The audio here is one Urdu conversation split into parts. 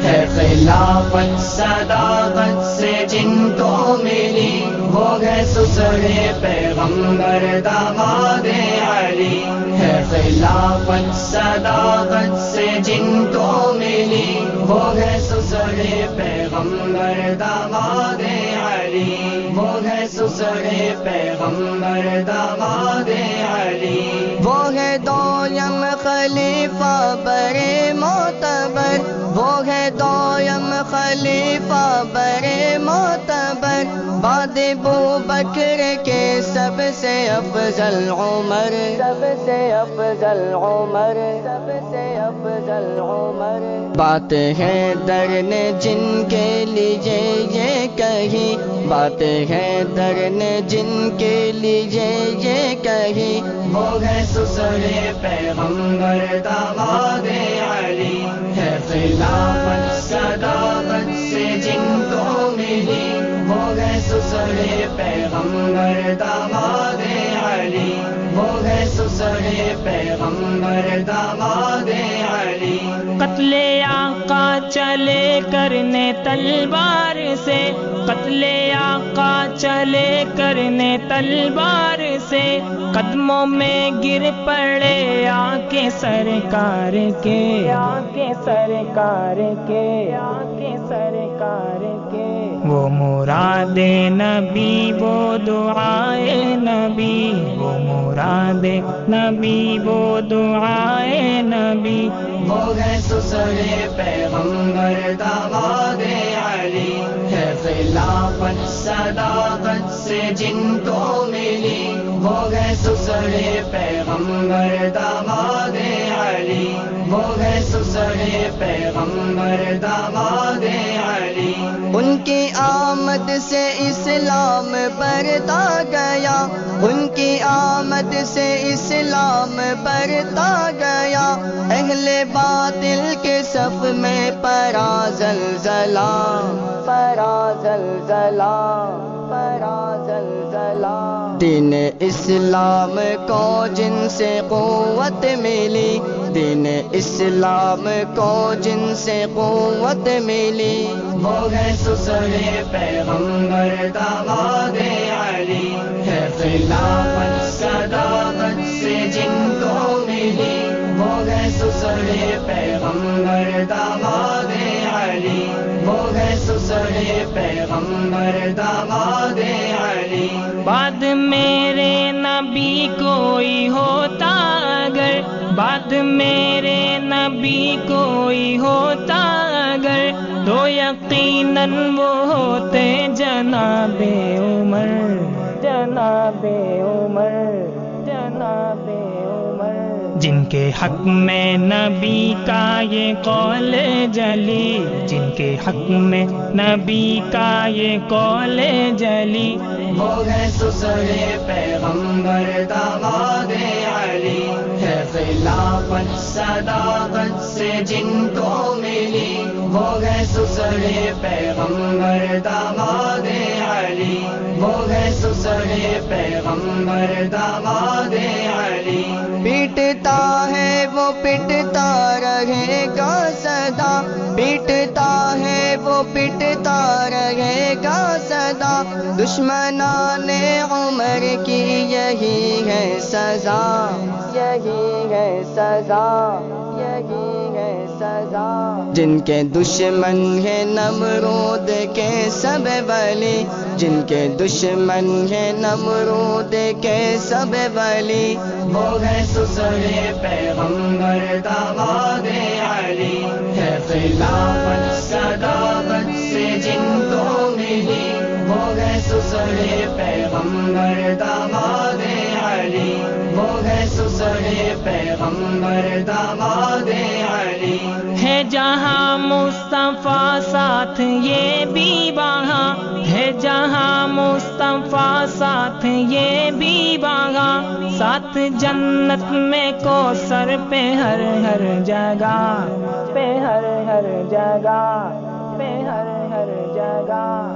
ہے خلافت صداقت سے جن کو ملی، وہ ہے سسرے پیغمبر داماد علی، ہے خلافت صداقت سے جن کو ملی، وہ ہے سسرے پیغمبر داماد علی، وہ ہے سسرے پیغمبر داماد علی، وہ ہے دویم خلیفہ برے معتبر، وہ ہے دویم خلیفہ برے معتبر، بعد ابوبکر کے سب سے افضل عمر، سب سے افضل عمر، سب سے افضل عمر، بات ہے در نے جن کے لیے یہ کہی، بات ہے در نے جن کے لیے یہ کہی، وہ ہے سسرے پیغمبر داماد علی، ہے خلافت صداقت سے جن کو ملی، وہ ہے سسرے پیغمبر داماد علی، وہ ہے سسرے پیغمبر داماد علی، قتل آقا چلے کرنے تلوار سے، قتل آقا چلے کرنے تلوار سے، قدموں میں گر پڑے آ کے سرکار کے، آ کے سرکار کے، آ کے سرکار کے، وہ مراد نبی وہ دعائے نبی، وہ مراد نبی وہ دعائے نبی، وہ ہے سسرے پیغمبر داماد علی، ہے خلافت صداقت سے جن کو ملی، وہ ہے سسرے پیغمبر داماد علی، وہ ہے سسرے پیغمبر داماد علی، ان کی آمد سے اسلام بڑھتا گیا، ان کی آمد سے اسلام بڑھتا گیا، اہل باطل کے صف میں پڑا زلزلہ، پڑا زلزلہ، پڑا زلزلہ، دین اسلام کو جن سے قوت ملی، دین اسلام کو جن سے قوت ملی، وہ ہے سسرے پیغمبر داماد علی، ہے خلافت صداقت سے جن کو ملی، وہ ہے سسرے پیغمبر داماد علی، وہ ہے سسرے پیغمبر داماد علی، بعد میرے نبی کوئی ہوتا اگر، بعد میرے نبی کوئی ہوتا اگر، تو یقیناً وہ ہوتے جناب عمر، جناب عمر، جناب عمر، جن کے حق میں نبی کا یہ قول جلی، جن کے حق میں نبی کا یہ قول جلی، وہ ہے سسرے پیغمبر داماد علی، ہے خلافت صداقت سے جن کو ملی، وہ ہے سسرے پیغمبر داماد علی، وہ ہے سسرے پیغمبر داماد علی، پیٹتا ہے وہ پٹتا رہے گا سدا، پیٹتا ہے وہ پٹتا رہے گا سدا، دشمنان عمر کی یہی ہے سزا، یہی ہے سزا، یہی ہے سزا، جن کے دشمن ہیں نمرود کے سب ولی، جن کے دشمن ہیں نمرود کے سب ولی، وہ ہے سسرے پیغمبر داماد علی، ہے خلافت صداقت سے جن کو ملی، وہ ہے سسرے پیغمبر داماد علی، وہ ہے سسرے پیغمبر داماد علی، ہے جہاں مصطفیٰ ساتھ یہ بھی وہاں، ہے جہاں مصطفیٰ ساتھ یہ بھی وہاں، ساتھ جنت میں کوثر پہ ہر ہر جگہ، پہ ہر ہر جگہ، پہ ہر ہر جگہ۔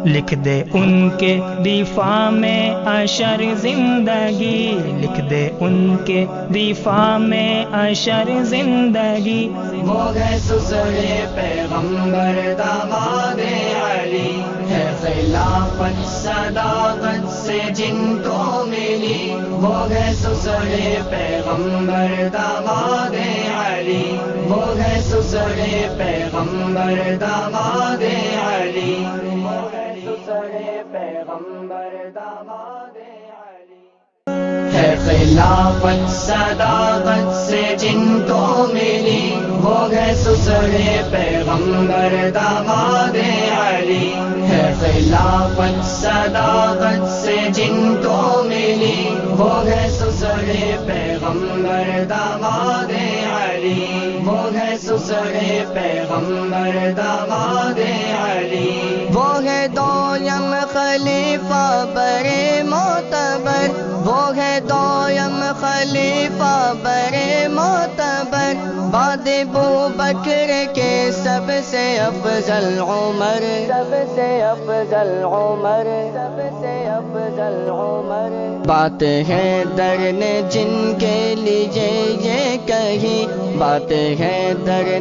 لکھ دے ان کے دفاع میں اشر زندگی، لکھ دے ان کے دفاع میں اشر زندگی۔ وہ ہے سسرے پیغمبر داماد علی، ہے خلافت صداقت سے جن کو ملی۔ وہ ہے سسرے پیغمبر داماد علی، وہ ہے سسرے پیغمبر داماد علی، وہ ہے سسرے پیغمبر داماد علی۔ ہے خلافت صداقت سے جن کو ملی، وہ ہے سسرے پیغمبر داماد علی، ہے خلافت صداقت سے جن کو ملی، وہ ہے سسرے پیغمبر داماد علی، وہ ہے سسرے پیغمبر داماد علی۔ وہ ہے دویم خلیفہ برے معتبر، وہ ہے دویم خلیفہ برے معتبر، بعد ابوبکر کے سب سے افضل عمر، سب سے افضل عمر، سب سے افضل عمر۔ بات ہے در نے جن کے لیے یہ کہی، بات ہے در